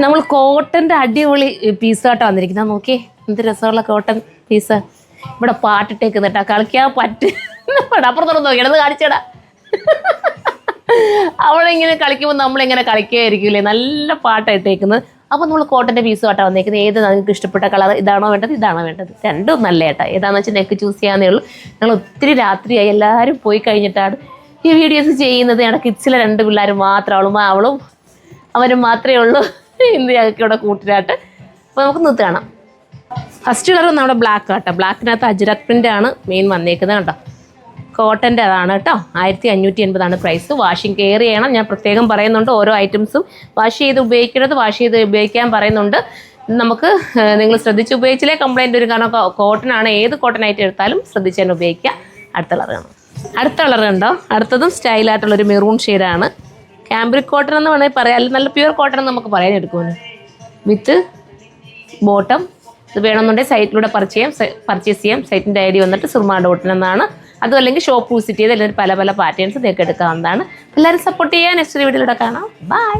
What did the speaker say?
നമ്മൾ കോട്ടൻ്റെ അടിപൊളി പീസായിട്ടാണ് വന്നിരിക്കുന്നത്. നോക്കിയേ എന്ത് രസമുള്ള കോട്ടൺ പീസ്. ഇവിടെ പാട്ടിട്ടേക്ക് കേട്ടോ, കളിക്കാൻ അപ്പുറത്തോട്ട് നോക്കി ഇടന്ന് കാണിച്ചേടാ. അവിടെ ഇങ്ങനെ കളിക്കുമ്പോൾ നമ്മളിങ്ങനെ കളിക്കുകയായിരിക്കില്ലേ, നല്ല പാട്ടായിട്ടേക്കുന്നത്. അപ്പോൾ നമ്മൾ കോട്ടൻ്റെ പീസുമായിട്ടാണ് വന്നേക്കുന്നത്. ഏത് നിങ്ങൾക്ക് ഇഷ്ടപ്പെട്ട കളർ ഇതാണോ വേണ്ടത്, ഇതാണോ വേണ്ടത്, രണ്ടും നല്ല ഏട്ടാ. ഏതാണെന്ന് വെച്ചാൽ നിങ്ങൾക്ക് ചൂസ് ചെയ്യാന്നേ ഉള്ളൂ. ഞങ്ങൾ ഒത്തിരി രാത്രിയായി, എല്ലാവരും പോയി കഴിഞ്ഞിട്ടാണ് ഈ വീഡിയോസ് ചെയ്യുന്നത്. ഞങ്ങളുടെ കിഡ്സിലെ 2 പിള്ളേർ മാത്രം, അവളും അവരും മാത്രമേ ഉള്ളൂ ഇന്ന് ഞങ്ങൾക്ക് ഇവിടെ കൂട്ടിനായിട്ട്. അപ്പോൾ നമുക്ക് നിർത്തി കാണാം. ഫസ്റ്റ് കളർ നമ്മുടെ ബ്ലാക്ക് കേട്ടോ. ബ്ലാക്കിനകത്ത് അജ്രക് പ്രിൻ്റാണ് മെയിൻ വന്നേക്കുന്നത് കേട്ടോ. കോട്ടൻ്റെ അതാണ് കേട്ടോ. 1580 പ്രൈസ്. വാഷിംഗ് കെയർ ചെയ്യണം, ഞാൻ പ്രത്യേകം പറയുന്നുണ്ട്. ഓരോ ഐറ്റംസും വാഷ് ചെയ്ത് ഉപയോഗിക്കരുത്, വാഷ് ചെയ്ത് ഉപയോഗിക്കാൻ പറയുന്നുണ്ട്. നമുക്ക് നിങ്ങൾ ശ്രദ്ധിച്ച് ഉപയോഗിച്ചില്ലേ കംപ്ലൈൻറ്റ് വരും. കാരണം കോട്ടൺ ആണ്, ഏത് കോട്ടൺ ഐറ്റം എടുത്താലും ശ്രദ്ധിച്ച് തന്നെ ഉപയോഗിക്കുക. അടുത്ത കളർ കാണാം. അടുത്ത കളർ ഉണ്ടോ, അടുത്തതും സ്റ്റൈലായിട്ടുള്ളൊരു മെറൂൺ ഷെയ്ഡാണ്. ക്യാമ്പ്രിക് കോട്ടൺ എന്ന് വേണമെങ്കിൽ പറയാം, അല്ലെങ്കിൽ നല്ല പ്യുവർ കോട്ടൺ എന്ന് നമുക്ക് പറയാൻ എടുക്കുമല്ലോ. വിത്ത് ബോട്ടം. ഇത് വേണമെന്നുണ്ടെങ്കിൽ സൈറ്റിലൂടെ പർച്ചേസ് ചെയ്യാം. സൈറ്റിൻ്റെ ഐഡി വന്നിട്ട് surma.in എന്നാണ്. അതും അല്ലെങ്കിൽ ഷോപ്പ് വിസിറ്റ് ചെയ്ത് അല്ലെങ്കിൽ പല പാറ്റേൺസ് നിങ്ങൾക്ക് എടുക്കാവുന്നതാണ്. എല്ലാവരും സപ്പോർട്ട് ചെയ്യാൻ നെക്സ്റ്റ് വീഡിയോയിലൂടെ കാണാം. ബൈ.